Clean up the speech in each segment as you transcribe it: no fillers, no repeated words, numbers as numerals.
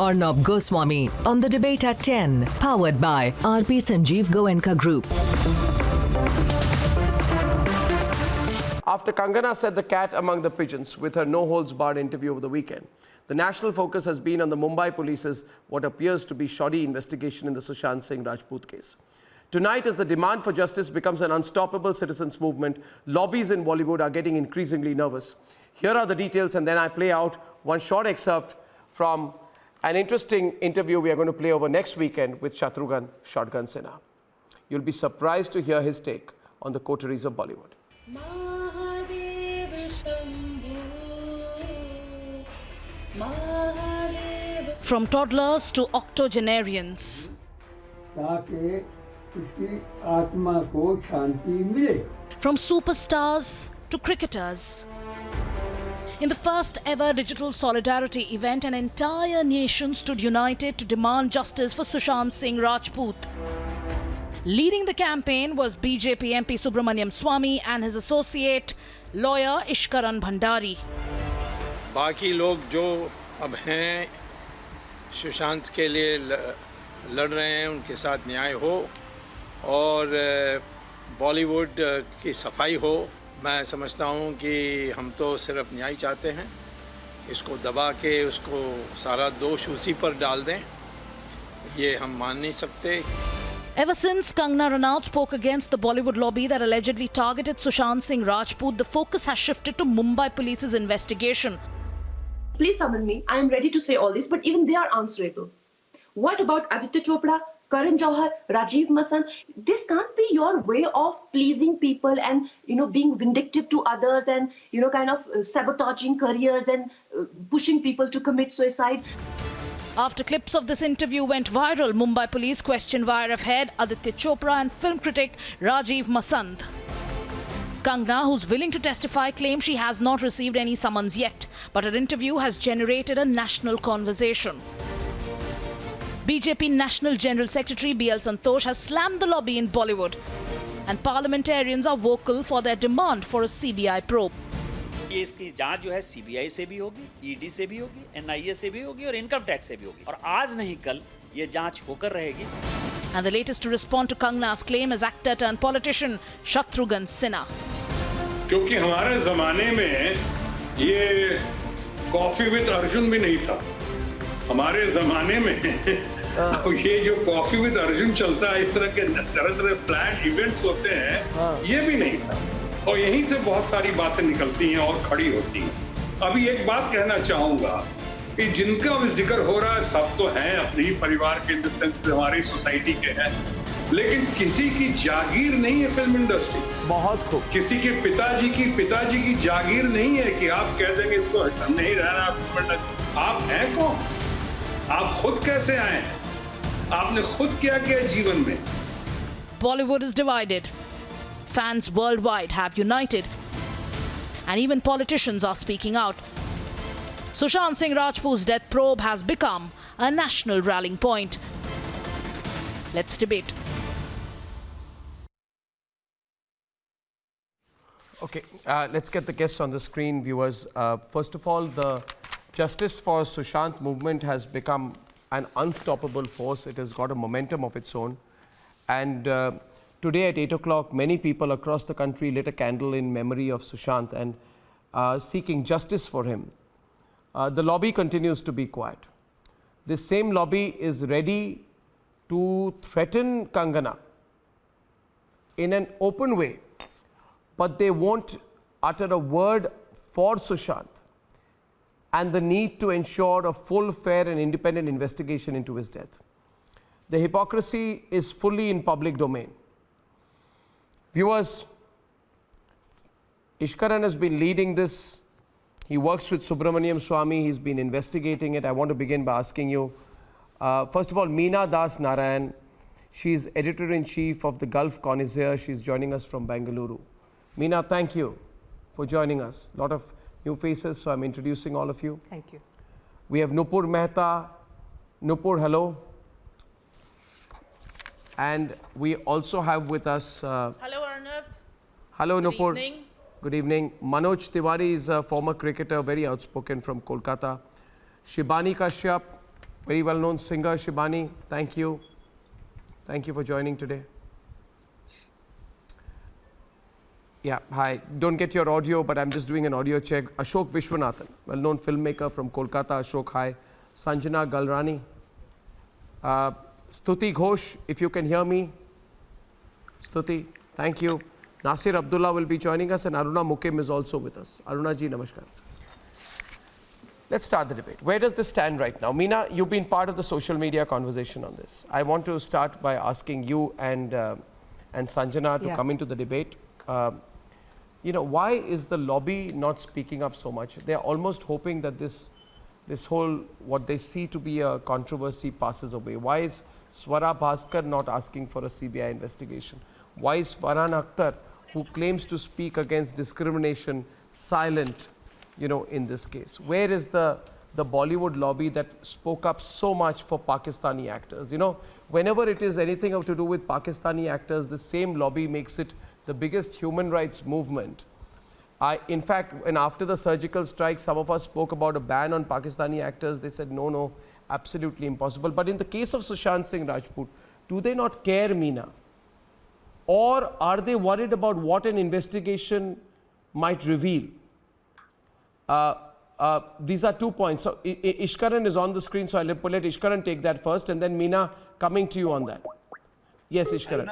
Arnab Goswami on The Debate at 10, powered by RP Sanjeev Goenka Group. After Kangana set the cat among the pigeons with her no-holds-barred interview over the weekend, the national focus has been on the Mumbai police's what appears to be shoddy investigation in the Sushant Singh Rajput case. Tonight, as the demand for justice becomes an unstoppable citizens' movement, lobbies in Bollywood are getting increasingly nervous. Here are the details, and then I play out one short excerpt from an interesting interview we are going to play over next weekend with Shatrughan Shotgun Sinha. You'll be surprised to hear his take on the coteries of Bollywood. From toddlers to octogenarians. From superstars to cricketers. In the first ever digital solidarity event, an entire nation stood united to demand justice for Sushant Singh Rajput. Leading the campaign was BJP MP Subramaniam Swamy and his associate, lawyer Ishkaran Bhandari. बाकी लोग जो अब हैं सुशांत के लिए लड़ रहे हैं, उनके साथ न्याय हो और बॉलीवुड की सफाई हो। मैं समझता हूं कि हम तो सिर्फ न्याय चाहते हैं, इसको दबा के उसको सारा दोष उसी पर डाल दें, ये हम मान नहीं सकते। Ever since Kangana Ranaut spoke against the Bollywood lobby that allegedly targeted Sushant Singh Rajput, the focus has shifted to Mumbai police's investigation. Please summon me. I am ready to say all this, but even they are answerable. What about Aditya Chopra, Karan Johar, Rajiv Masan? This can't be your way of pleasing people and, being vindictive to others and, kind of sabotaging careers and pushing people to commit suicide. After clips of this interview went viral, Mumbai police questioned YRF head Aditya Chopra and film critic Rajiv Masand. Kangana, who's willing to testify, claims she has not received any summons yet, but her interview has generated a national conversation. BJP National General Secretary BL Santosh has slammed the lobby in Bollywood, and parliamentarians are vocal for their demand for a CBI probe. ये इसकी जांच जो है CBI से भी होगी, ED से भी होगी, एनआईए से भी होगी और इनकम टैक्स से भी होगी और आज नहीं कल ये जांच होकर रहेगी. And the latest to respond to Kangana's claim is actor turned politician Shatrughan Sinha. क्योंकि हमारे जमाने में ये कॉफी विद अर्जुन भी नहीं था. हमारे जमाने में ये जो कॉफी विद अर्जुन चलता है, इस तरह के तरह प्लान इवेंट्स होते हैं, ये भी नहीं था. और यहीं से बहुत सारी बातें निकलती हैं और खड़ी होती हैं. अभी एक बात कहना चाहूंगा कि जिनका भी जिक्र हो रहा है सब तो हैं अपने ही परिवार के, इन द सेंस हमारी सोसाइटी के हैं, लेकिन किसी की जागीर नहीं है फिल्म इंडस्ट्री. बहुत खूब. किसी के पिताजी की जागीर नहीं है कि आप कह देंगे इसको नहीं रहना. आप हैं कौन? आप खुद कैसे आए हैं? आपने खुद क्या किया जीवन में? Bollywood is divided. Fans worldwide have united, and even politicians are speaking out. Sushant Singh Rajput's death probe has become a national rallying point. Let's debate. Okay, let's get the guests on the screen, viewers. First of all, the Justice for Sushant movement has become an unstoppable force. It has got a momentum of its own. And today at 8 o'clock, many people across the country lit a candle in memory of Sushant and seeking justice for him. The lobby continues to be quiet. This same lobby is ready to threaten Kangana in an open way, but they won't utter a word for Sushant and the need to ensure a full, fair and independent investigation into his death. The hypocrisy is fully in public domain. Viewers, Ishkaran has been leading this. He works with Subramaniam Swamy. He's been investigating it. I want to begin by asking you, first of all, Meena Das Narayan. She's editor-in-chief of the Gulf Connoisseur. She's joining us from Bengaluru. Meena, thank you for joining us. A lot of new faces, so I'm introducing all of you. Thank you. We have Nupur Mehta. Nupur, hello. And we also have with us... hello, Arnab. Hello, Nupur. Good evening. Good evening. Manoj Tiwari is a former cricketer, very outspoken from Kolkata. Shibani Kashyap, very well-known singer, Shibani. Thank you. Thank you for joining today. Yeah, hi. Don't get your audio, but I'm just doing an audio check. Ashok Vishwanathan, well-known filmmaker from Kolkata. Ashok, hi. Sanjana Galrani. Stuti Ghosh, if you can hear me. Stuti, thank you. Nasir Abdullah will be joining us, and Aruna Mukim is also with us. Aruna ji, namaskar. Let's start the debate. Where does this stand right now? Meena, you've been part of the social media conversation on this. I want to start by asking you and Sanjana to come into the debate. You know, why is the lobby not speaking up so much? They're almost hoping that this whole, what they see to be a controversy passes away. Why is Swara Bhaskar not asking for a CBI investigation? Why is Farhan Akhtar, who claims to speak against discrimination, silent, you know, in this case? Where is the Bollywood lobby that spoke up so much for Pakistani actors? You know, whenever it is anything to do with Pakistani actors, the same lobby makes it the biggest human rights movement. In fact, when after the surgical strike, some of us spoke about a ban on Pakistani actors. They said, no, absolutely impossible. But in the case of Sushant Singh Rajput, do they not care, Meena? Or are they worried about what an investigation might reveal? These are 2 points. So Ishkaran is on the screen, so I'll let Ishkaran take that first, and then Meena, coming to you on that. Yes, Ishkaran.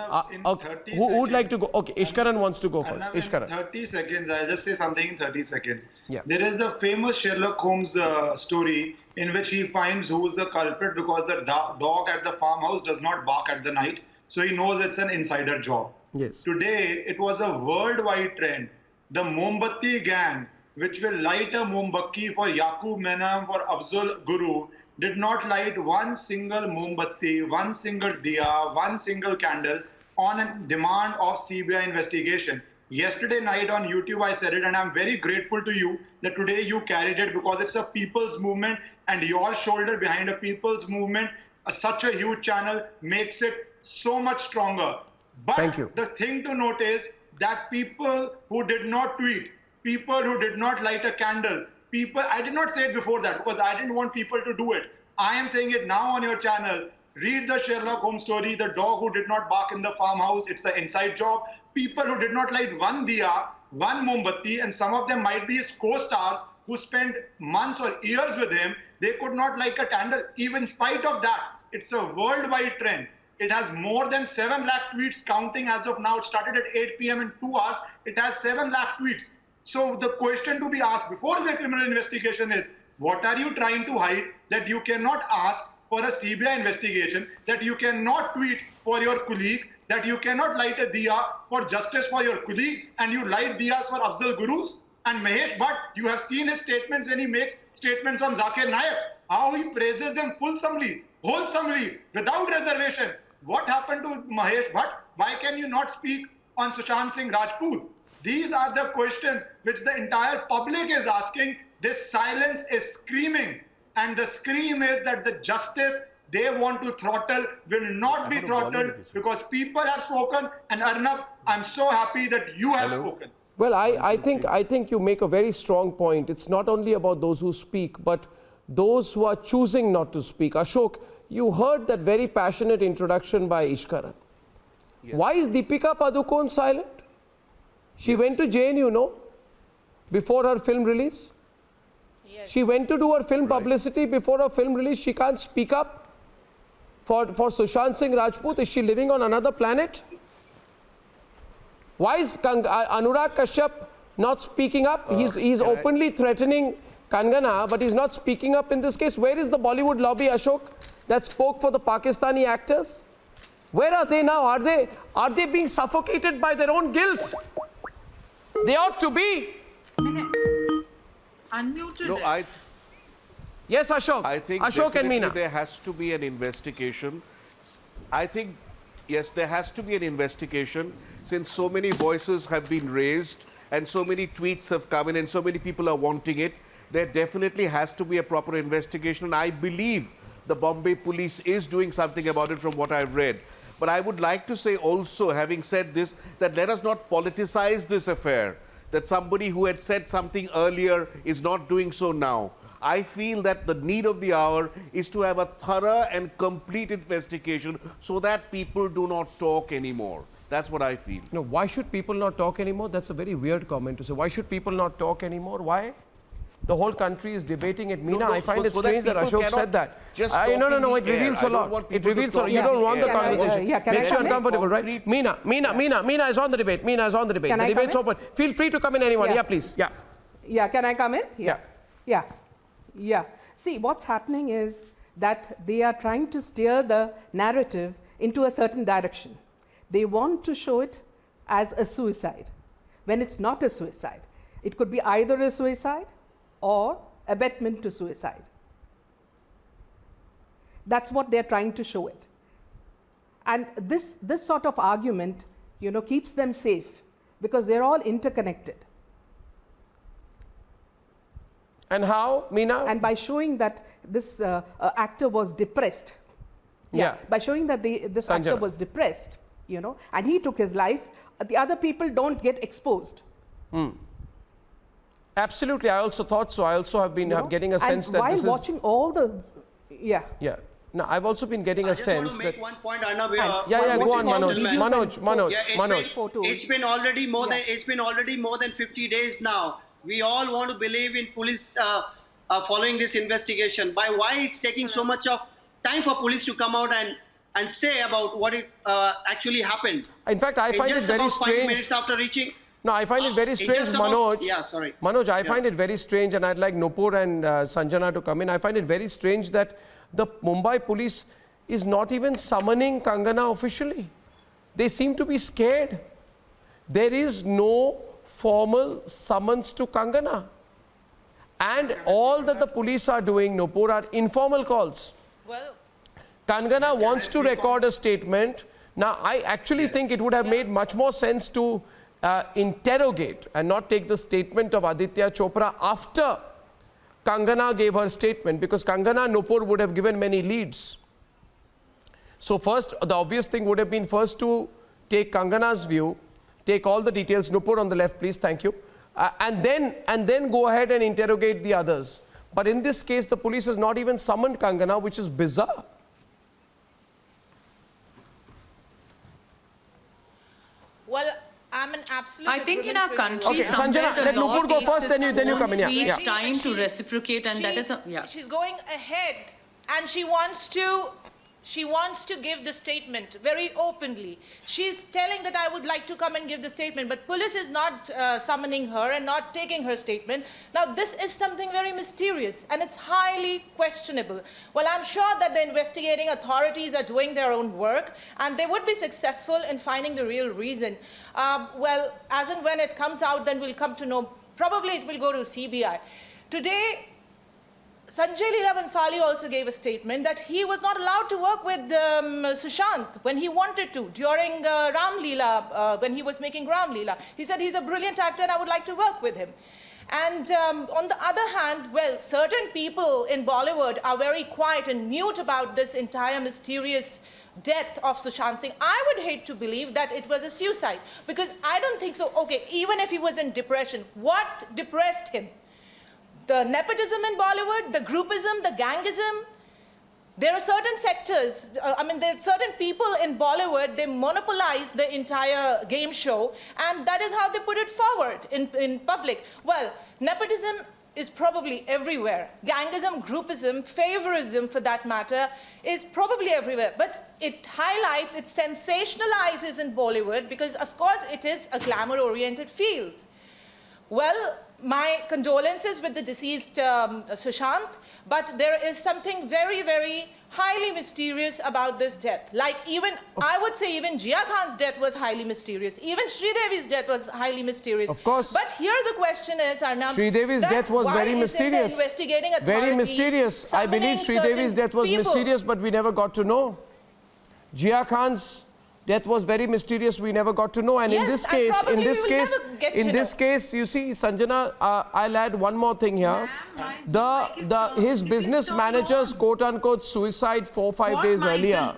Okay. Who would like to go? Okay, Ishkaran wants to go first. Ishkaran. 30 seconds, I'll just say something in 30 seconds. Yeah. There is the famous Sherlock Holmes story in which he finds who is the culprit because the dog at the farmhouse does not bark at the night. So he knows it's an insider job. Yes. Today, it was a worldwide trend. The Mombatti gang, which will light a Mombakki for Yaqub Menam, for Afzal Guru, did not light one single Mombatti, one single diya, one single candle on a demand of CBI investigation. Yesterday night on YouTube, I said it, and I'm very grateful to you that today you carried it because it's a people's movement, and your shoulder behind a people's movement, such a huge channel, makes it so much stronger. But Thank you. The thing to note is that people who did not tweet, people who did not light a candle, I did not say it before that because I didn't want people to do it. I am saying it now on your channel. Read the Sherlock Holmes story, the dog who did not bark in the farmhouse, it's an inside job. People who did not light one diya, one mombatti, and some of them might be his co-stars who spent months or years with him, they could not light a candle. Even in spite of that, it's a worldwide trend. It has more than 7 lakh tweets counting as of now. It started at 8 p.m. in 2 hours. It has 7 lakh tweets. So the question to be asked before the criminal investigation is, what are you trying to hide that you cannot ask for a CBI investigation, that you cannot tweet for your colleague, that you cannot light a diya for justice for your colleague, and you light diyas for Afzal Gurus? And Mahesh Bhatt, you have seen his statements when he makes statements on Zakir Naik, how he praises them fulsomely, wholesomely, without reservation. What happened to Mahesh Bhatt? Why can you not speak on Sushant Singh Rajput? These are the questions which the entire public is asking. This silence is screaming. And the scream is that the justice they want to throttle will not be throttled because people have spoken. And Arnab, I'm so happy that you have spoken. Well, I think you make a very strong point. It's not only about those who speak, but those who are choosing not to speak. Ashok, you heard that very passionate introduction by Ishkaran. Yes. Why is Deepika Padukone silent? She went to JNU, no? Before her film release? Yes. She went to do her film publicity before her film release. She can't speak up for Sushant Singh Rajput. Is she living on another planet? Why is Anurag Kashyap not speaking up? He's openly threatening Kangana, but he's not speaking up in this case. Where is the Bollywood lobby, Ashok, that spoke for the Pakistani actors? Where are they now? Are they being suffocated by their own guilt? They ought to be. Unmuted. No, Yes, Ashok. I think Ashok and Meena. There has to be an investigation. I think, yes, there has to be an investigation since so many voices have been raised and so many tweets have come in and so many people are wanting it. There definitely has to be a proper investigation. And I believe the Bombay police is doing something about it from what I've read. But I would like to say also, having said this, that let us not politicize this affair, that somebody who had said something earlier is not doing so now. I feel that the need of the hour is to have a thorough and complete investigation so that people do not talk anymore. That's what I feel. No, why should people not talk anymore? That's a very weird comment to say. Why should people not talk anymore? Why? The whole country is debating it. Meena, No, I find so it strange that people Ashok said that. just No, talk in it the air. reveals I a don't lot. want It people to reveals a lot. talk You in don't the want the air. conversation. can I Makes you come in? uncomfortable, right? Complete- Meena is on the debate. Meena is on the debate. Can The I come debate's in? open. Feel free to come in, anyone. Yeah. Yeah, please. Yeah. Yeah, can I come in? Yeah. Yeah. See, what's happening is that they are trying to steer the narrative into a certain direction. They want to show it as a suicide, when it's not a suicide. It could be either a suicide or abetment to suicide. That's what they're trying to show it. And this sort of argument, keeps them safe because they're all interconnected. And how, Meena? And by showing that this actor was depressed, by showing that this actor Sanjana. was depressed, and he took his life, the other people don't get exposed. Absolutely. I also thought so. I also have been getting a sense that while this is... watching all the, Yeah. No, I've also been getting a sense want to that... make one point, Arnab. Go on, Manoj. It's been already more than 50 days now. We all want to believe in police following this investigation. Why it's taking so much of time for police to come out and say about what it actually happened? In fact, I find it just very about 5 strange. minutes after reaching. No, I find it very it's strange, just about- Manoj. Yeah, sorry. Manoj, I Yeah. find it very strange, and I'd like Nupur and Sanjana to come in. I find it very strange that the Mumbai police is not even summoning Kangana officially. They seem to be scared. There is no formal summons to Kangana. And all that the police are doing, Nupur, are informal calls. Well, Kangana wants to record a statement. Now, I actually think it would have made much more sense to interrogate and not take the statement of Aditya Chopra after Kangana gave her statement, because Kangana, Nupur would have given many leads. So first, the obvious thing would have been first to take Kangana's view, take all the details. Nupur on the left, please, thank you. And then go ahead and interrogate the others. But in this case, the police has not even summoned Kangana, which is bizarre. well, I'm an absolute. I think in our agreement with country, you. Okay, somewhere Sanjana, the let law Nupur go takes first, its then you own come in. Yeah, sweet yeah. time to reciprocate, and that is She's going ahead, and she wants to give the statement very openly. She's telling that I would like to come and give the statement, but police is not summoning her and not taking her statement. Now, this is something very mysterious, and it's highly questionable. Well, I'm sure that the investigating authorities are doing their own work, and they would be successful in finding the real reason. Well, as and when it comes out, then we'll come to know. Probably it will go to CBI. Today, Sanjay Leela Bhansali also gave a statement that he was not allowed to work with Sushant when he wanted to during Ram Leela, when he was making Ram Leela. He said he's a brilliant actor and I would like to work with him. And on the other hand, well, certain people in Bollywood are very quiet and mute about this entire mysterious death of Sushant Singh. I would hate to believe that it was a suicide, because I don't think so. Okay, even if he was in depression, what depressed him? The nepotism in Bollywood, the groupism, the gangism. There are certain sectors, there are certain people in Bollywood, they monopolize the entire game show, and that is how they put it forward in public. Well, nepotism is probably everywhere. Gangism, groupism, favorism for that matter, is probably everywhere. But it highlights, it sensationalizes in Bollywood because, of course, it is a glamour-oriented field. Well, my condolences with the deceased Sushant, but there is something very, very highly mysterious about this death. Like I would say even Jia Khan's death was highly mysterious. Even Sridevi's death was highly mysterious. Of course. But here the question is, Arnab, Sridevi's death was very mysterious. The investigating authorities Very mysterious. I believe Sridevi's death was mysterious, but we never got to know. Jia Khan's death was very mysterious. We never got to know. And Yes, in this case, case, you see, Sanjana, I'll add one more thing here. His business manager's quote-unquote suicide 4-5 days earlier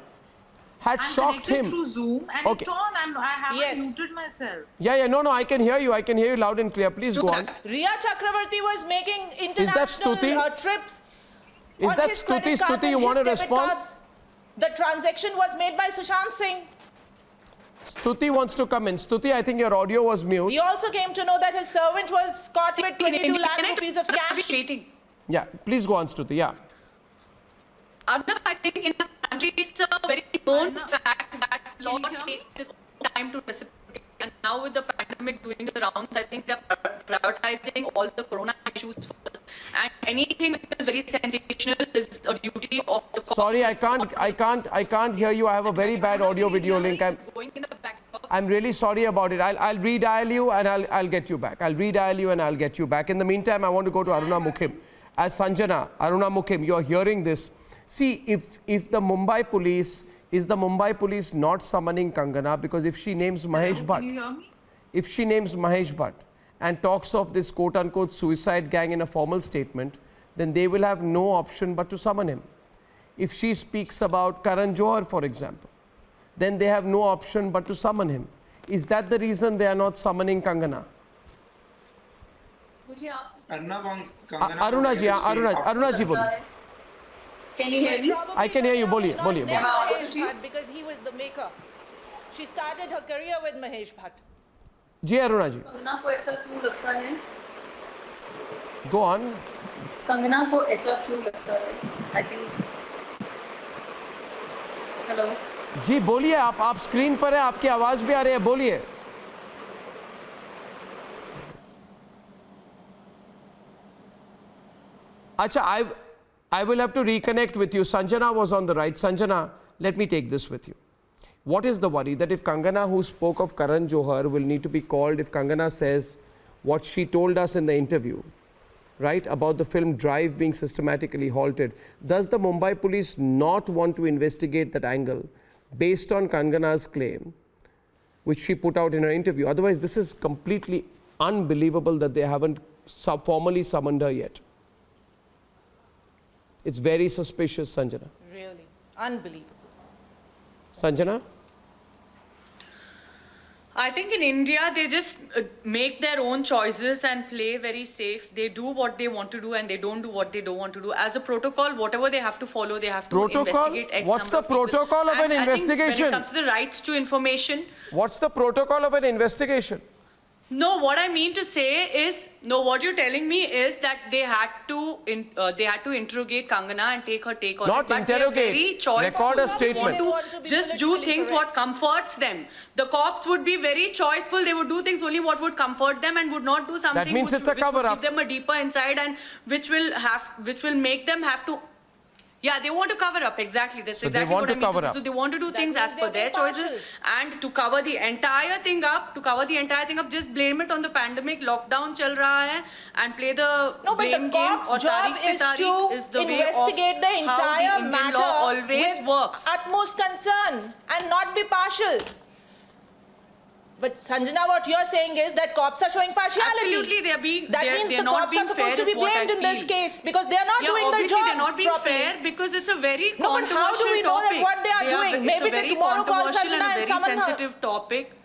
had shocked him. Through Zoom and Okay. it's on and I haven't Yes. muted myself. Yeah, no, I can hear you. I can hear you loud and clear. Please go on. Riya Chakravarti was making international Stuti? trips. Is on that his credit Stuti? cards Stuti, and you his want to debit respond? cards. The transaction was made by Sushant Singh. Stuti wants to come in. Stuti, I think your audio was mute. We also came to know that his servant was caught with 22 lakh rupees of cash. Yeah, please go on, Stuti. Yeah. Arnab, I think in the country it's a very known fact that law takes its time to reciprocate. And now with the pandemic doing the rounds, I think they're prioritizing all the corona issues first. And anything that is very sensational is a duty of the court. Sorry, I can't hear you. I have a very bad audio video link. I'm really sorry about it. I'll redial you and I'll get you back. I'll redial you and I'll get you back. In the meantime, I want to go to Aruna Mukhim. As Sanjana, Aruna Mukhim, you're hearing this. See, if the Mumbai police, is the Mumbai police not summoning Kangana? Because if she names Mahesh Bhatt, Can you hear me? if she names Mahesh Bhatt and talks of this quote-unquote suicide gang in a formal statement, then they will have no option but to summon him. If she speaks about Karan Johar, for example, then they have no option but to summon him. Is that the reason they are not summoning Kangana? Aruna ji, Aruna ji, boliye. Can you hear me? I can hear you. Boliye, boliye. Never Mahesh Bhatt because he was the maker. She started her career with Mahesh Bhatt. Ji, Aruna ji. Kangana को ऐसा क्यों लगता है? Go on. Kangana को ऐसा क्यों लगता है? I think. Hello. जी बोलिए, आप स्क्रीन पर है, आपकी आवाज भी आ रही है, बोलिए. अच्छा, I will have to reconnect with you. Sanjana was on the right. Sanjana, let me take this with you. What is the worry? That if Kangana, who spoke of Karan Johar, will need to be called, if Kangana says what she told us in the interview, right, about the film Drive being systematically halted, does the Mumbai police not want to investigate that angle based on Kangana's claim, which she put out in her interview? Otherwise, this is completely unbelievable that they haven't formally summoned her yet. It's very suspicious, Sanjana. Really, unbelievable. Sanjana? I think in India, they just make their own choices and play very safe. They do what they want to do and they don't do what they don't want to do. As a protocol, whatever they have to follow, they have to investigate X What's the number of people. protocol of an And investigation? I think when it comes to the rights to information. What's the protocol of an investigation? No, what I mean to say is, no, what you're telling me is that they had to interrogate Kangana and take her take on Not it. But interrogate, they're very choiceful. record a statement. They want to just do things what comforts them. The cops would be very choiceful. They would do things only what would comfort them and would not do something That means which it's a would give cover-up. them a deeper insight and which will make them have to. Yeah, they want to cover up, exactly. That's exactly what I mean. So they want to do things as per their choices and to cover the entire thing up, just blame it on the pandemic, lockdown chal raha hai and play the blame game. Or job is to investigate the entire matter law always with works. utmost concern and not be partial. But Sanjana, what you're saying is that cops are showing partiality. Absolutely, that means the not cops being are supposed fair to be is what I blamed in this feel. case because they are not doing the obviously job they're not being properly. fair because it's a very No, but controversial how do we know that topic. what they are doing? It's Maybe a they very tomorrow call controversial Sanjana and and a summon very her. sensitive topic.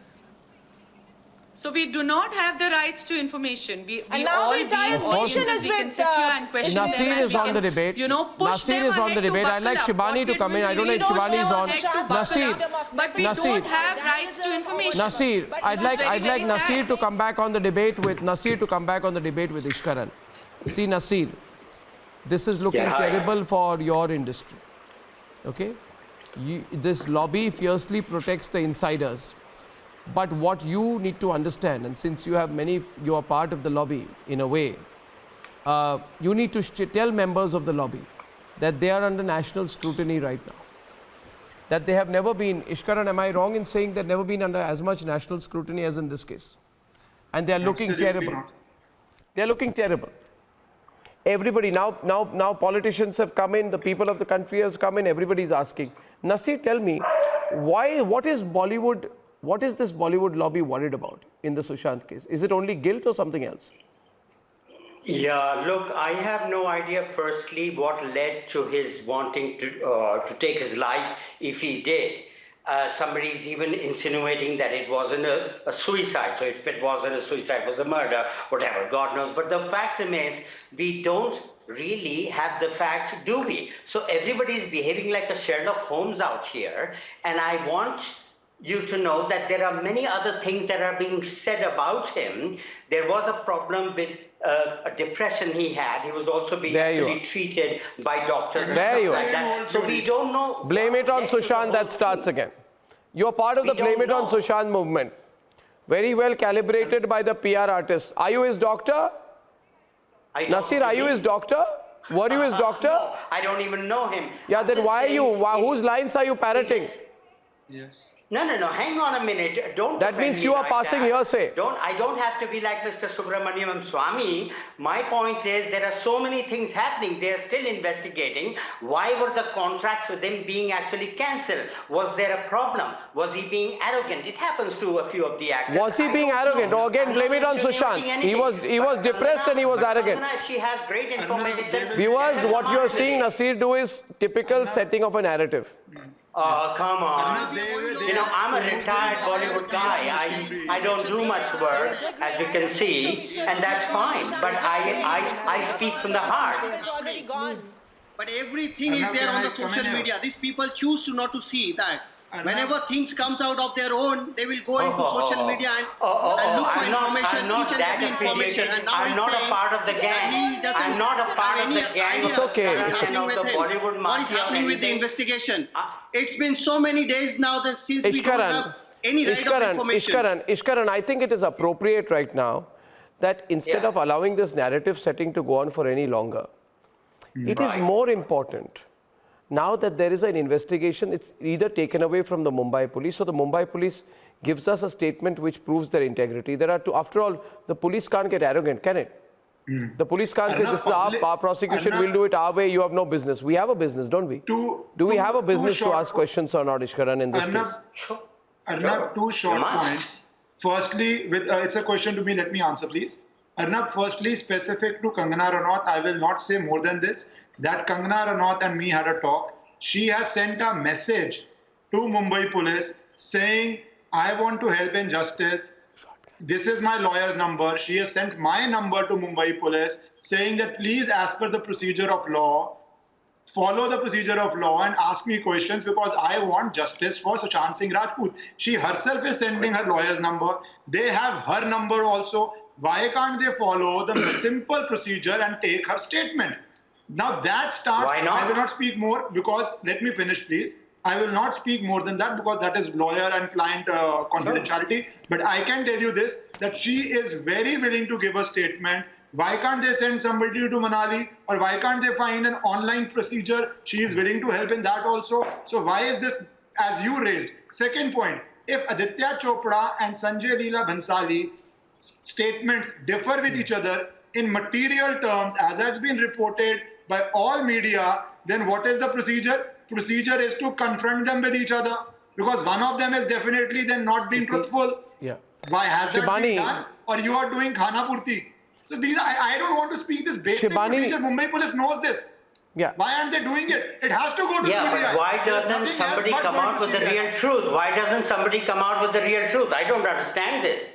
So we do not have the rights to information. We now all the entire being nation audiences, is we can with, sit here and question them Nasir and is we on can, the debate. push Nasir them is on the ahead to debate. I'd like buckle up. Shivani What to we come in. do I don't know if we Shivani is on. ahead to buckle Nasir, up, but we Nasir. don't have rights to information. Nasir, I'd like very Nasir sad. to come back on the debate with Ishkaran. See, Nasir, this is looking terrible for your industry. Okay, this lobby fiercely protects the insiders. But what you need to understand, and since you are part of the lobby in a way, you need to tell members of the lobby that they are under national scrutiny right now. That they have never been, Ishkaran, am I wrong in saying they've never been under as much national scrutiny as in this case? And they are looking terrible. They are looking terrible. Everybody, now politicians have come in, the people of the country has come in, everybody is asking. Nasir, tell me, what is this Bollywood lobby worried about in the Sushant case? Is it only guilt or something else? Yeah, look, I have no idea, firstly, what led to his wanting to take his life if he did. somebody is even insinuating that it wasn't a suicide. So if it wasn't a suicide, it was a murder, whatever, God knows. But the fact remains, we don't really have the facts, do we? So everybody is behaving like a Sherlock Holmes out here. And I want you to know that there are many other things that are being said about him. There was a problem with a depression he had. He was also being actually treated by doctors. There you like that. So we don't know. Blame it on Sushant, that starts again. You're part of the Blame It on Sushant movement. Very well calibrated by the PR artists. Are you his doctor? Nasir, are you his doctor? Were you his doctor? No, I don't even know him. Yeah, then why are you, whose lines are you parroting? Yes. No, hang on a minute. Don't. That means you are passing hearsay. I don't have to be like Mr. Subramaniam Swamy. My point is there are so many things happening. They are still investigating. Why were the contracts with him being actually cancelled? Was there a problem? Was he being arrogant? It happens to a few of the actors. Was he being arrogant? Or again, blame it on Sushant. He was depressed and he was arrogant. She has great information. Viewers, what you are seeing Nasir do is typical setting of a narrative. Oh, come on. You know, I'm a retired Bollywood guy. I don't do much work, as you can see, and that's fine. But I speak from the heart. It's already gone. But everything is there on the social media. These people choose to not to see that. Whenever things comes out of their own, they will go into social media and look for information, each and every information. And now I'm not a part of the gang. I'm not a part of the gang. It's okay. What is happening with the investigation? It's been so many days now that since we don't have any right of information. Ishkaran, I think it is appropriate right now that instead of allowing this narrative setting to go on for any longer, it is more important. Now that there is an investigation, it's either taken away from the Mumbai police, or the Mumbai police gives us a statement which proves their integrity. There are two, after all, the police can't get arrogant, can it? The police can't say, this is our prosecution, we'll do it our way, you have no business. We have a business, don't we? Do we have a business to ask questions or not, Ishkaran, in this case? Arnab, two short points. Firstly, it's a question to me, let me answer, please. Arnab, firstly, specific to Kangana Ranaut, I will not say more than this. That Kangana Ranaut and me had a talk. She has sent a message to Mumbai police saying, I want to help in justice. This is my lawyer's number. She has sent my number to Mumbai police saying that please, as per the procedure of law, follow the procedure of law and ask me questions because I want justice for Sushant Singh Rajput. She herself is sending her lawyer's number. They have her number also. Why can't they follow the simple procedure and take her statement? Now that starts, Why not? I will not speak more because, let me finish please. I will not speak more than that because that is lawyer and client confidentiality. But I can tell you this, that she is very willing to give a statement. Why can't they send somebody to Manali, or why can't they find an online procedure? She is willing to help in that also. So why is this, as you raised? Second point, if Aditya Chopra and Sanjay Leela Bhansali statements differ with each other in material terms, as has been reported by all media, then what is the procedure? Procedure is to confront them with each other, because one of them is definitely then not being truthful. Yeah. Why has that been done? Or you are doing Khana Purti. So these, I don't want to speak this basic procedure. Mumbai police knows this. Yeah. Why aren't they doing it? It has to go to CBI. But why doesn't somebody come out with the real truth? Why doesn't somebody come out with the real truth? I don't understand this.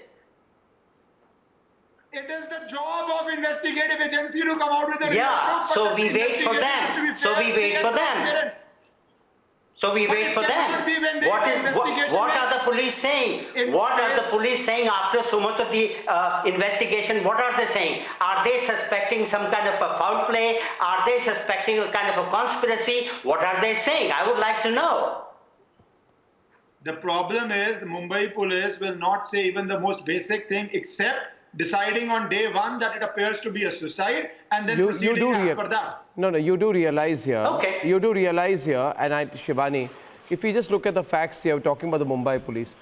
It is the job of investigative agency to come out with the real truth. So we wait for them. So we wait for them. So we wait for them. What are the police saying? What are the police saying after so much of the investigation? What are they saying? Are they suspecting some kind of a foul play? Are they suspecting a kind of a conspiracy? What are they saying? I would like to know. The problem is the Mumbai police will not say even the most basic thing except deciding on day one that it appears to be a suicide and then proceeding as per that. No, you do realize here. Okay. You do realize here, and Shivani, if we just look at the facts here, we're talking about the Mumbai police.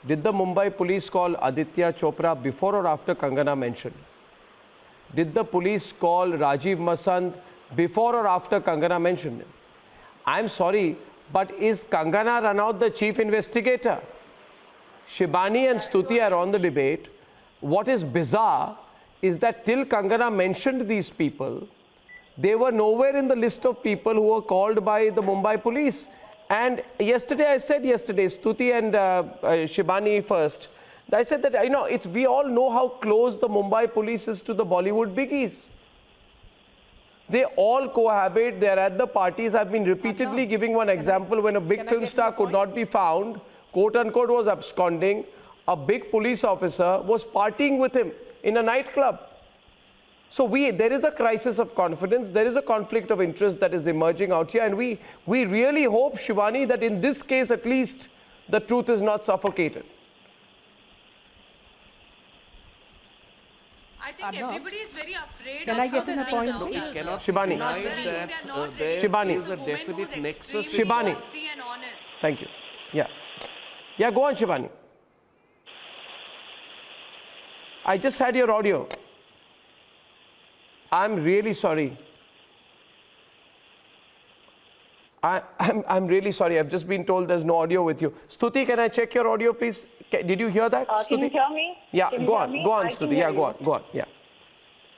Did the Mumbai police call Aditya Chopra before or after Kangana mentioned? Did the police call Rajiv Masand before or after Kangana mentioned him? I'm sorry, but is Kangana Ranaut the chief investigator? Shibani and Stuti are on the debate. What is bizarre is that till Kangana mentioned these people, they were nowhere in the list of people who were called by the Mumbai police. And yesterday, Stuti and Shibani first, I said that, we all know how close the Mumbai police is to the Bollywood biggies. They all cohabit, they're at the parties. I've been repeatedly giving one example when a big film star could not be found, quote unquote, was absconding. A big police officer was partying with him in a nightclub. So there is a crisis of confidence, there is a conflict of interest that is emerging out here, and we really hope, Shivani, that in this case at least the truth is not suffocated. I think everybody is very afraid Can of I get how in a this point, went please? down. Cannot Shibani. deny that there Shibani. is a definite nexus. Shibani. And honest. Thank you. Yeah, go on, Shivani. I just had your audio. I'm really sorry. I'm really sorry. I've just been told there's no audio with you. Stuti, can I check your audio, please? Did you hear that, Stuti? Can you hear me? Yeah, Can you go hear on. me? Go on, I Stuti. can Yeah, hear go on. you. Go on. Yeah.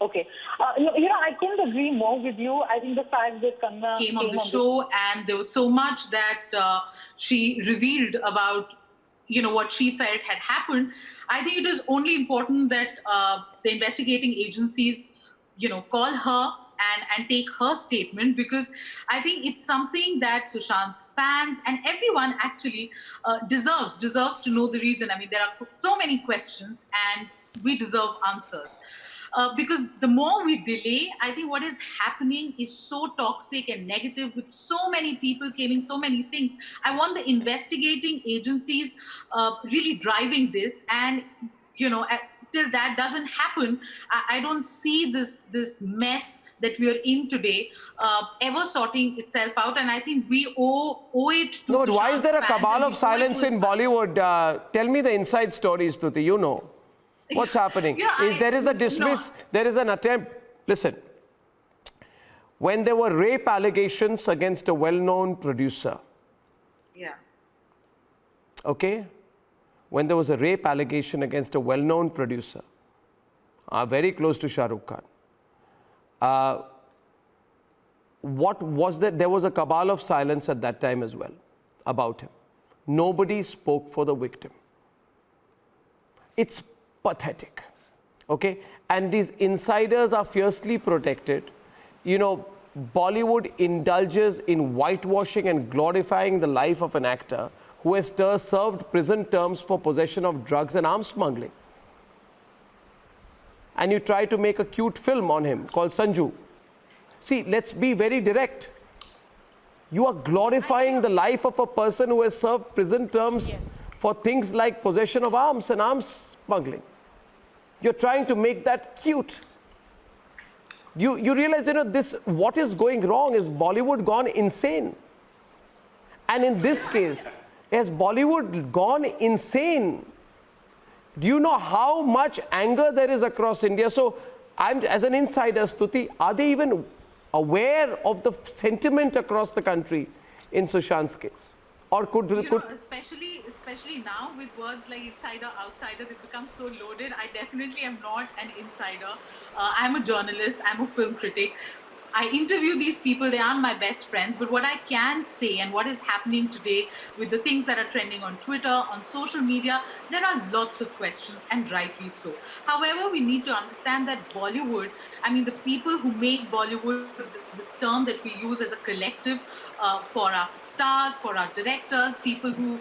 Okay. I couldn't agree more with you. I think the fact that Kanna came on the show and there was so much that she revealed about what she felt had happened. I think it is only important that the investigating agencies call her and take her statement, because I think it's something that Sushant's fans and everyone actually deserves to know the reason. I mean, there are so many questions and we deserve answers. Because the more we delay, I think what is happening is so toxic and negative, with so many people claiming so many things. I want the investigating agencies really driving this, and till that doesn't happen, I don't see this mess that we are in today ever sorting itself out. And I think we owe it to No, why is there a Sushant's fans, cabal and of silence in Bollywood? Tell me the inside stories, Stuti. You know. What's happening? There is an attempt. Listen, when there were rape allegations against a well-known producer. Yeah. Okay? When there was a rape allegation against a well-known producer, very close to Shah Rukh Khan, what was that? There was a cabal of silence at that time as well about him. Nobody spoke for the victim. It's pathetic, okay? And these insiders are fiercely protected. Bollywood indulges in whitewashing and glorifying the life of an actor who has served prison terms for possession of drugs and arms smuggling. And you try to make a cute film on him called Sanju. See, let's be very direct. You are glorifying the life of a person who has served prison terms for things like possession of arms and arms smuggling. You're trying to make that cute. You realize, what is going wrong is Bollywood gone insane. And in this case, has Bollywood gone insane? Do you know how much anger there is across India? So, as an insider, Stuti, are they even aware of the sentiment across the country in Sushant's case? Or especially now with words like insider, outsider, they become so loaded. I definitely am not an insider. I'm a journalist, I'm a film critic. I interview these people, they aren't my best friends, but what I can say and what is happening today with the things that are trending on Twitter, on social media, there are lots of questions, and rightly so. However, we need to understand that Bollywood, the people who make Bollywood, this term that we use as a collective for our stars, for our directors, people who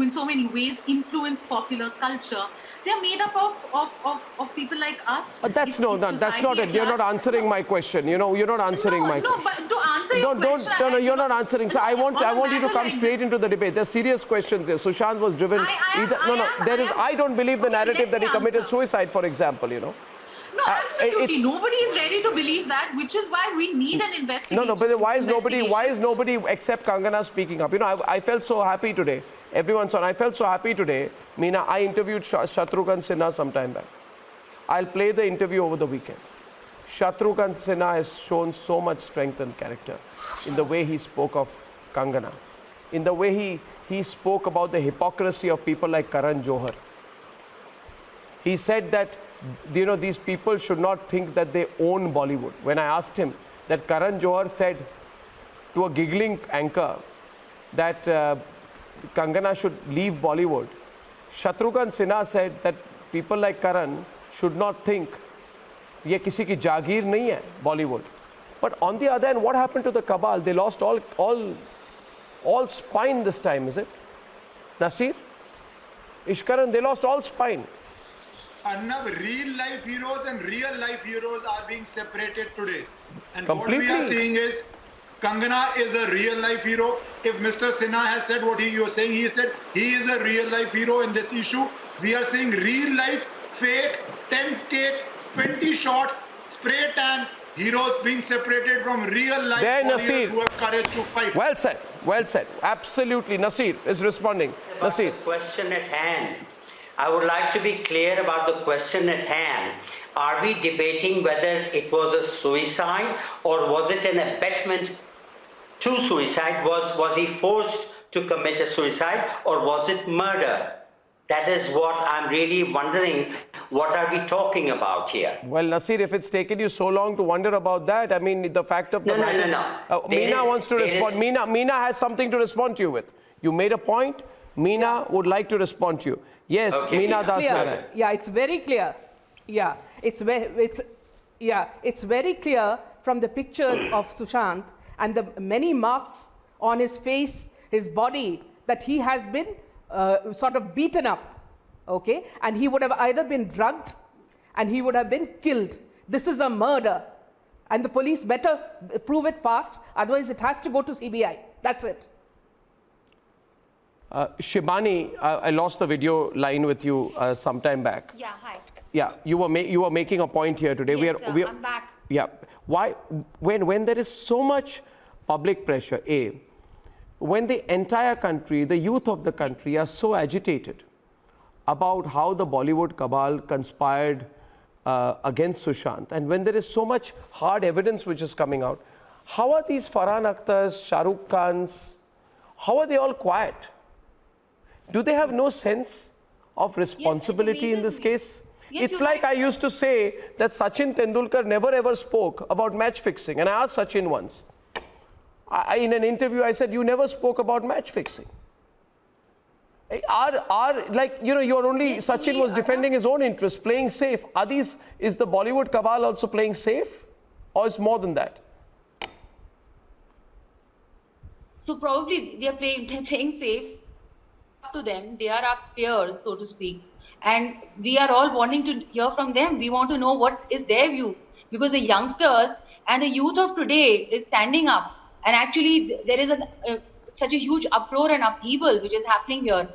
in so many ways influence popular culture, they're made up of people like us. That's not it. You're not answering my question. You're not answering my question. No, but to answer your question... No, you're not answering. So I want you to come straight into the debate. There's serious questions here. Sushant was driven... I don't believe the narrative that he committed suicide, for example, No, absolutely. Nobody is ready to believe that, which is why we need an investigation. No, but why is nobody except Kangana speaking up? I felt so happy today. Everyone saw, I felt so happy today. Meena, I interviewed Shatrughan Sinha some time back. I'll play the interview over the weekend. Shatrughan Sinha has shown so much strength and character in the way he spoke of Kangana, in the way he spoke about the hypocrisy of people like Karan Johar. He said that these people should not think that they own Bollywood. When I asked him that Karan Johar said to a giggling anchor that Kangana should leave Bollywood. Shatrughan Sinha said that people like Karan should not think ye kisi ki jagir nahi hai Bollywood. But on the other hand, what happened to the cabal? They lost all spine this time, is it? Nasir? Ishkaran, they lost all spine. Arnab, real life heroes and real life heroes are being separated today. And Completely. what we are seeing is Kangana is a real life hero. If Mr. Sinha has said what you're saying, he said he is a real life hero in this issue. We are seeing real life, fake, 10 takes, 20 shots, spray tan, heroes being separated from real life There, warriors Nasir. who have courage to fight. Well said, well said. Absolutely. Nasir is responding. About Nasir. the question at hand. I would like to be clear about the question at hand. Are we debating whether it was a suicide or was it an abetment to suicide? Was he forced to commit a suicide or was it murder? That is what I'm really wondering. What are we talking about here? Well, Nasir, if it's taken you so long to wonder about that, I mean, the fact of the matter... No. Meena wants to respond. Meena has something to respond to you with. You made a point. Meena would like to respond to you. Yes, Okay. Meena Das Clear. Narayan. Yeah, it's very clear. Yeah, it's very clear from the pictures of Sushant and the many marks on his face, his body, that he has been sort of beaten up, okay? And he would have either been drugged and he would have been killed. This is a murder. And the police better prove it fast, otherwise it has to go to CBI. That's it. Shibani, I lost the video line with you some time back. Yeah, hi. Yeah, you were making a point here today. Yes, sir, I'm back. Yeah. Why, when there is so much public pressure, when the entire country, the youth of the country are so agitated about how the Bollywood cabal conspired against Sushant, and when there is so much hard evidence which is coming out, how are these Farhan Akhtar's, Shah Rukh Khan's, how are they all quiet? Do they have no sense of responsibility in this case? Yes, It's you're like right. I used to say that Sachin Tendulkar never ever spoke about match fixing. And I asked Sachin once, in an interview, I said, you never spoke about match fixing. You're only, Sachin was defending his own interests, playing safe. Is the Bollywood cabal also playing safe? Or is more than that? So probably they're playing safe. To them, they are our peers, so to speak, and we are all wanting to hear from them. We want to know what is their view, because the youngsters and the youth of today is standing up, and actually there is such a huge uproar and upheaval which is happening here,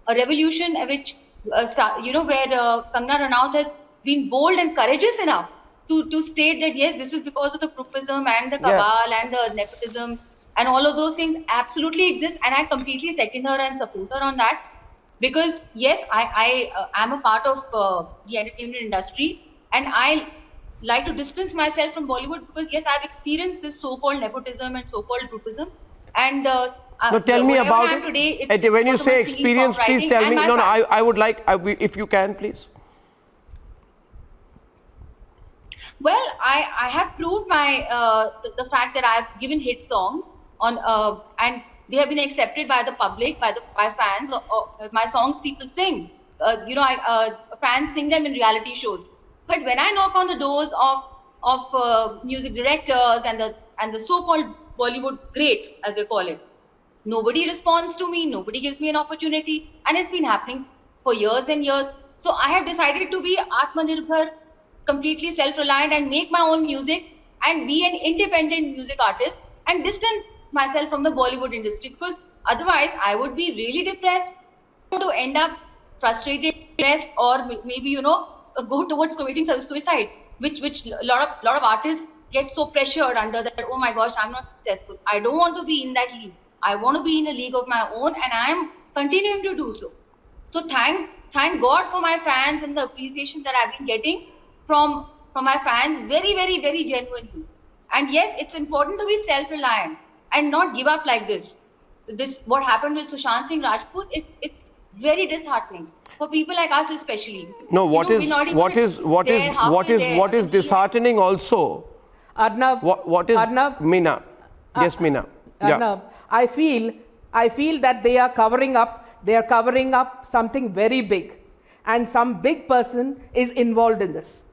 a revolution which where Kangana Ranaut has been bold and courageous enough to state that yes, this is because of the groupism and the cabal and the nepotism. And all of those things absolutely exist, and I completely second her and support her on that. Because yes, I am a part of the entertainment industry, and I like to distance myself from Bollywood because yes, I've experienced this so-called nepotism and so-called groupism. And no, tell me about it. Today, when you say experience, please tell me. No, I would like, if you can, please. Well, I have proved my the fact that I've given hit songs on and they have been accepted by the public, by fans. My songs people sing. Fans sing them in reality shows. But when I knock on the doors of music directors and the so-called Bollywood greats, as they call it, nobody responds to me. Nobody gives me an opportunity, and it's been happening for years and years. So I have decided to be Atmanirbhar, completely self-reliant, and make my own music and be an independent music artist and distance myself from the Bollywood industry, because otherwise I would be really depressed, to end up frustrated, depressed, or maybe go towards committing suicide, which a lot of artists get so pressured under that. Oh my gosh, I'm not successful. I don't want to be in that league. I want to be in a league of my own, and I am continuing to do so. So thank God for my fans and the appreciation that I've been getting from my fans, very, very, very genuinely. And yes, it's important to be self-reliant and not give up like this. What happened with Sushant Singh Rajput, it's very disheartening for people like us, especially. No, what is disheartening also? Arnab, what is Arnab, Meena? Yes, Meena. Arnab, I feel I feel that they are covering up something very big, and some big person is involved in this.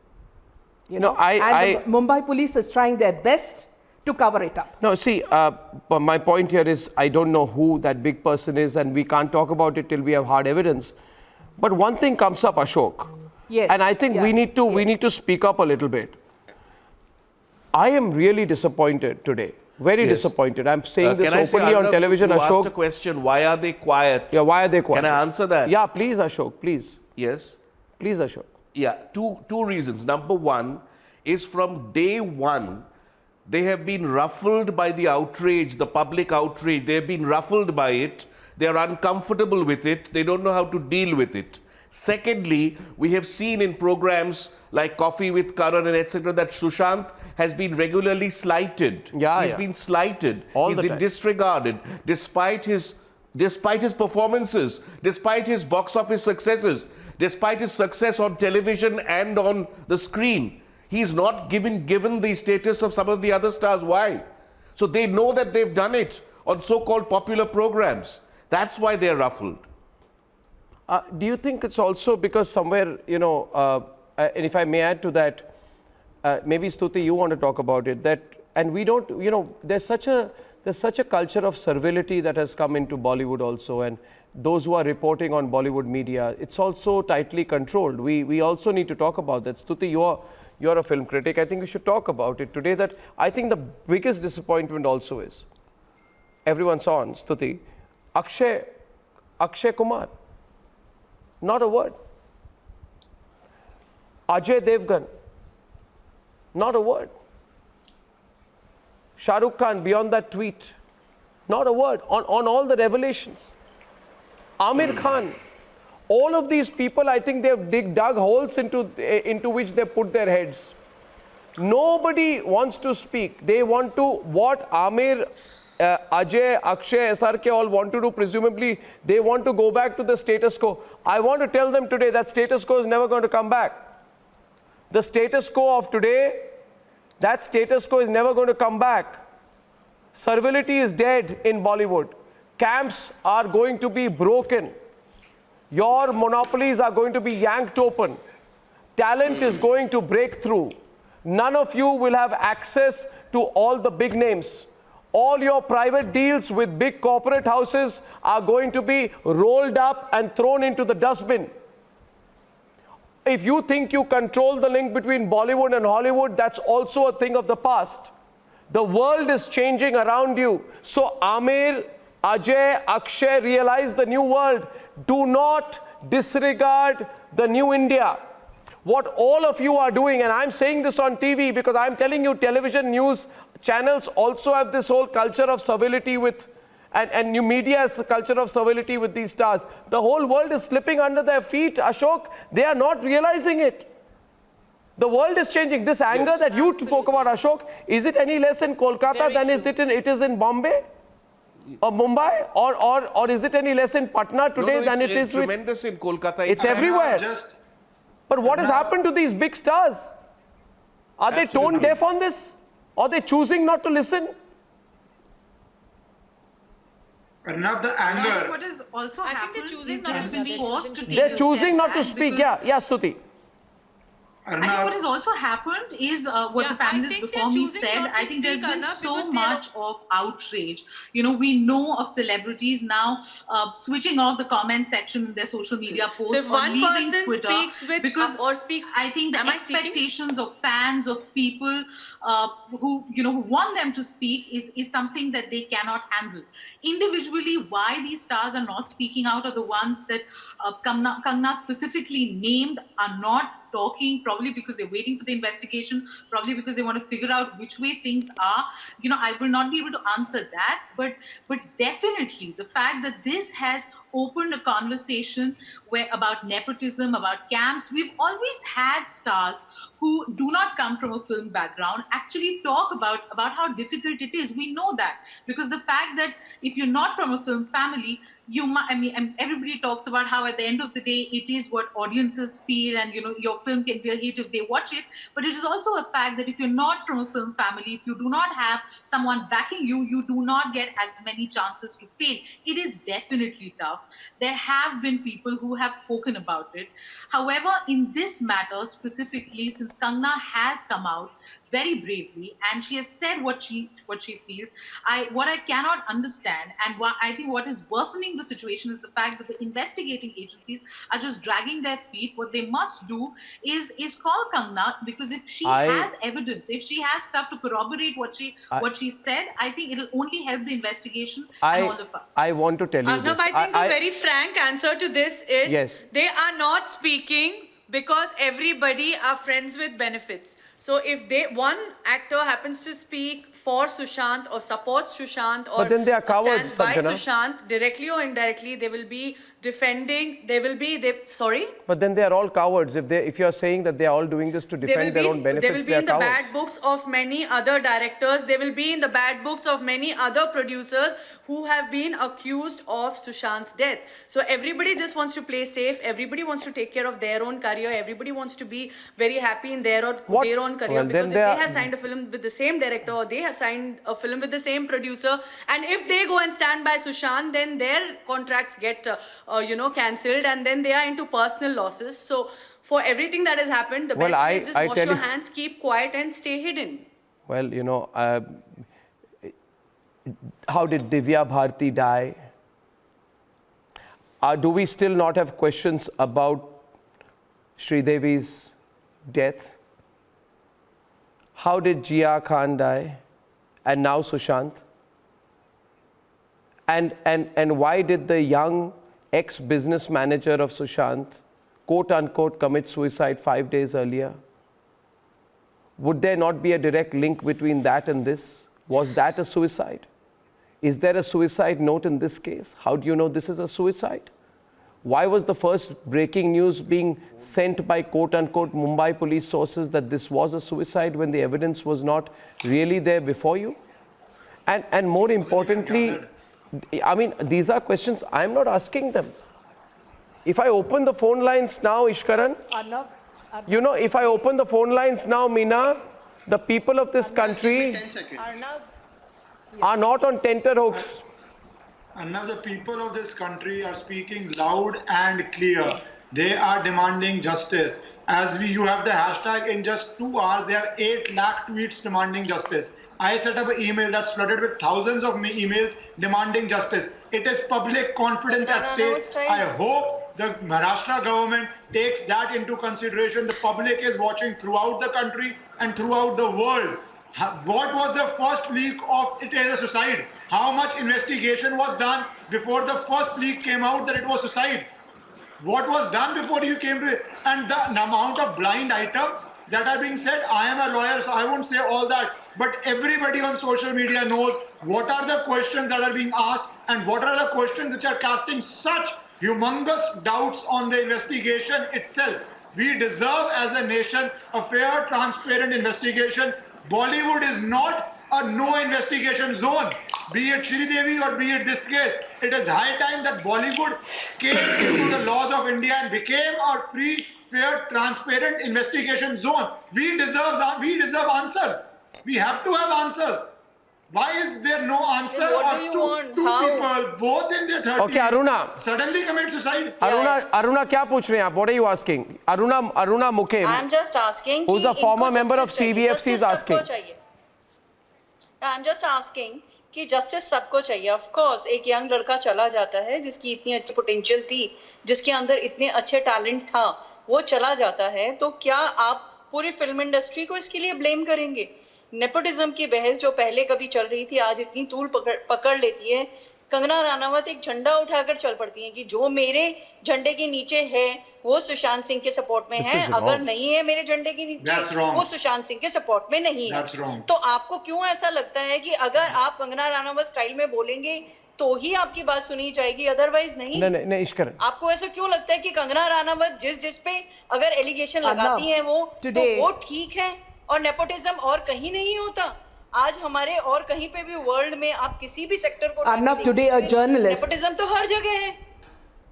The Mumbai police is trying their best to cover it up. No, see, but my point here is I don't know who that big person is, and we can't talk about it till we have hard evidence. But one thing comes up, Ashok. Yes. And I think we need to speak up a little bit. I am really disappointed today. Very disappointed. I'm saying this openly on television, you Ashok. asked a question, why are they quiet? Yeah, why are they quiet? Can I answer that? Yeah, please, Ashok, please. Yes. Please, Ashok. Yeah, two reasons. Number one is from day one, they have been ruffled by the outrage, the public outrage. They have been ruffled by it. They are uncomfortable with it. They don't know how to deal with it. Secondly, we have seen in programs like Coffee with Karan and etc. that Sushant has been regularly slighted. He's been slighted. He's been disregarded despite his performances, despite his box office successes, despite his success on television and on the screen. He's not given the status of some of the other stars. Why? So they know that they've done it on so-called popular programs. That's why they're ruffled. Do you think it's also because somewhere, and if I may add to that, maybe Stuti, you want to talk about it, and we don't, there's such a culture of servility that has come into Bollywood also, and those who are reporting on Bollywood media, it's also tightly controlled. We also need to talk about that. Stuti, you're a film critic. I think we should talk about it today. That I think the biggest disappointment also is, everyone's on, Stuti, Akshay Kumar, not a word. Ajay Devgan, not a word. Shah Rukh Khan, beyond that tweet, not a word on all the revelations. Amir Khan, all of these people, I think they've dug holes into which they put their heads. Nobody wants to speak. They want to, what Amir, Ajay, Akshay, SRK all want to do, presumably, they want to go back to the status quo. I want to tell them today that status quo is never going to come back. The status quo of today, that status quo is never going to come back. Servility is dead in Bollywood. Camps are going to be broken. Your monopolies are going to be yanked open. Talent is going to break through. None of you will have access to all the big names. All your private deals with big corporate houses are going to be rolled up and thrown into the dustbin. If you think you control the link between Bollywood and Hollywood, that's also a thing of the past. The world is changing around you. So Amir, Ajay, Akshay, realize the new world. Do not disregard the new India. What all of you are doing, and I'm saying this on TV because I'm telling you, television news channels also have this whole culture of servility with, and new media has the culture of servility with these stars. The whole world is slipping under their feet, Ashok. They are not realizing it. The world is changing. This anger that you spoke about, Ashok, is it any less in Kolkata than it is in Bombay? Or Mumbai, or is it any less in Patna today than it is with... tremendous in Kolkata. It's everywhere. But what has happened to these big stars? Are they tone deaf on this? Or are they choosing not to listen? Enough the anger. What has also happened they're choosing is not they've to been speak. forced to take They're a choosing step not to back speak. because- Yeah, Stuti. I think what has also happened is what the panelists before me said. I think there's been so much of outrage. We know of celebrities now switching off the comment section in their social media posts if or one leaving person Twitter speaks with because or speaks, I think the expectations of fans, of people who want them to speak is something that they cannot handle. Individually, why these stars are not speaking out are the ones that Kangna specifically named are not talking, probably because they're waiting for the investigation, probably because they want to figure out which way things are. I will not be able to answer that, but definitely the fact that this has opened a conversation about nepotism, about camps. We've always had stars who do not come from a film background actually talk about how difficult it is. We know that because the fact that if you're not from a film family, you might, and everybody talks about how at the end of the day, it is what audiences feel, and your film can be a hit if they watch it. But it is also a fact that if you're not from a film family, if you do not have someone backing you, you do not get as many chances to fail. It is definitely tough. There have been people who have spoken about it. However, in this matter specifically, since Kangna has come out very bravely and she has said what she feels, what I cannot understand, and I think what is worsening the situation is the fact that the investigating agencies are just dragging their feet. What they must do is call Kangna, because if she has evidence, if she has stuff to corroborate what she said, I think it'll only help the investigation and all of us. I want to tell you Arnab, this. I think the very frank answer to this is they are not speaking because everybody are friends with benefits. So if one actor happens to speak for Sushant or supports Sushant or then they are cowards, stands by Sanjana. Sushant directly or indirectly, they will be defending. Sorry. But then they are all cowards. If you are saying that they are all doing this to defend their own benefits, they will be in the cowards. bad books of many other directors. They will be in the bad books of many other producers who have been accused of Sushant's death. So everybody just wants to play safe. Everybody wants to take care of their own career. Everybody wants to be very happy in their own career, because if they have signed a film with the same director or they have signed a film with the same producer, and if they go and stand by Sushant, then their contracts get cancelled, and then they are into personal losses. So for everything that has happened, the best way is just wash your hands, keep quiet and stay hidden. Well, how did Divya Bharti die? Do we still not have questions about Sridevi's death? How did Jia Khan die? And now Sushant? And why did the young ex-business manager of Sushant, quote unquote, commit suicide 5 days earlier? Would there not be a direct link between that and this? Was that a suicide? Is there a suicide note in this case? How do you know this is a suicide? Why was the first breaking news being sent by quote unquote Mumbai police sources that this was a suicide when the evidence was not really there before you? And more importantly, these are questions I'm not asking them. If I open the phone lines now, Ishkaran, if I open the phone lines now, Meena, the people of this country are not on tenterhooks. And now the people of this country are speaking loud and clear. They are demanding justice. You have the hashtag, in just 2 hours, there are 8 lakh tweets demanding justice. I set up an email that's flooded with thousands of emails demanding justice. It is public confidence at stake. I hope the Maharashtra government takes that into consideration. The public is watching throughout the country and throughout the world. What was the first leak of it as a suicide? How much investigation was done before the first leak came out that it was suicide? What was done before you came to it? And the amount of blind items that are being said, I am a lawyer, so I won't say all that. But everybody on social media knows what are the questions that are being asked and what are the questions which are casting such humongous doubts on the investigation itself. We deserve as a nation a fair, transparent investigation. Bollywood is not a no investigation zone, be it Sridevi or be it this case. It is high time that Bollywood came into the laws of India and became a free, fair, transparent investigation zone. We deserve answers. We have to have answers. Why is there no answer of two people, both in their 30s, okay, Aruna, suddenly commit suicide? Aruna, क्या पूछ रहे हैं आप? What are you asking? Aruna Mukim. I'm just asking. Who's a former member of CBFC is asking. I'm just asking कि justice सबको चाहिए. Of course एक young लड़का चला जाता है जिसकी इतनी अच्छी पोटेंशियल थी, जिसके अंदर इतने अच्छे टैलेंट था, वो चला जाता है, तो क्या आप पूरी फिल्म इंडस्ट्री को इसके लिए ब्लेम करेंगे? नेपोटिज्म की बहस जो पहले कभी चल रही थी, आज इतनी तूल पकड़ लेती है. कंगना रनावत एक झंडा उठाकर चल पड़ती हैं कि जो मेरे झंडे के नीचे है वो सुशांत सिंह के सपोर्ट में है, अगर नहीं है मेरे झंडे के नीचे वो सुशांत सिंह के सपोर्ट में नहीं है। तो आपको क्यों ऐसा लगता है कि अगर आप कंगना रनावत स्टाइल में बोलेंगे तो ही आपकी बात सुनी जाएगी, अदरवाइज नहीं? नहीं इश्करन, आपको ऐसा क्यों लगता है कि कंगना रनावत जिस पे अगर एलिगेशन लगाती है वो तो वो ठीक है और नेपोटिज्म और कहीं नहीं होता? आज हमारे और कहीं पे भी वर्ल्ड में आप किसी भी सेक्टर को Arnab, today a journalist. Nepotism तो हर जगह है,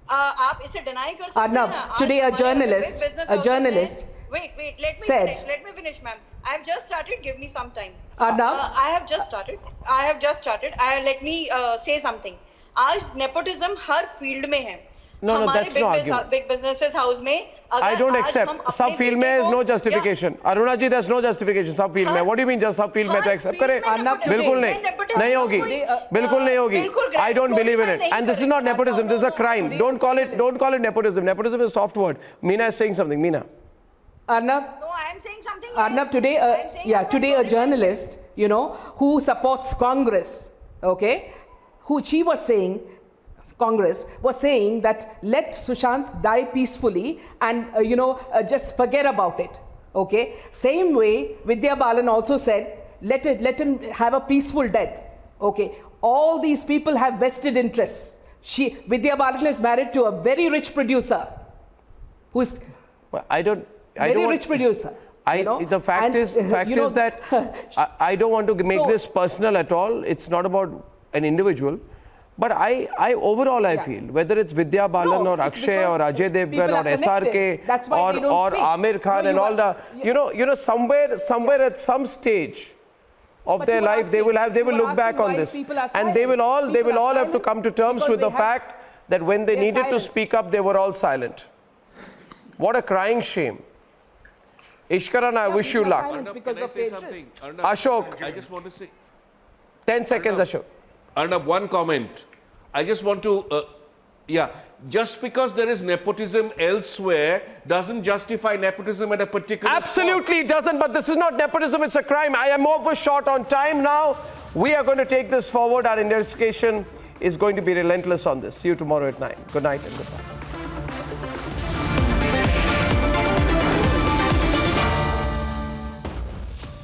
आप इसे डिनाई कर सकते हैं। Arnab, today a journalist wait, let me finish, ma'am. I have just started, give me some time. Arnab, I have just started. Let me say something. आज nepotism हर field में है। No, that's no argument. Big businesses house में I don't accept. Sub field में is no justification. Aruna ji, there's no justification. Sub field में. What do you mean just sub field में तो accept करे? बिल्कुल नहीं होगी. बिल्कुल नहीं होगी. I don't believe in it. And this is not nepotism. This is a crime. Don't call it nepotism. Nepotism is a soft word. Meena is saying something. Meena. Arnab. No, I am saying something. Arnab, today a journalist, who supports Congress, okay, she was saying. Congress was saying that let Sushant die peacefully and just forget about it. Okay, same way Vidya Balan also said let him have a peaceful death. Okay, all these people have vested interests. Vidya Balan is married to a very rich producer who's rich producer. The fact is that I don't want to make this personal at all. It's not about an individual. But I overall feel whether it's Vidya Balan or Akshay or Ajay Devgan or SRK or Amir Khan and all the somewhere at some stage of their life they will look back on this and they will all have to come to terms with the fact that when they needed to speak up they were all silent. What a crying shame. Ishkaran, I wish you luck. Ashok, I just want to say 10 seconds, Ashok. Arnab, one comment. I just want to, just because there is nepotism elsewhere doesn't justify nepotism at a particular Absolutely doesn't, but this is not nepotism, it's a crime. I am overshot on time now. We are going to take this forward. Our investigation is going to be relentless on this. See you tomorrow at 9. Good night and goodbye.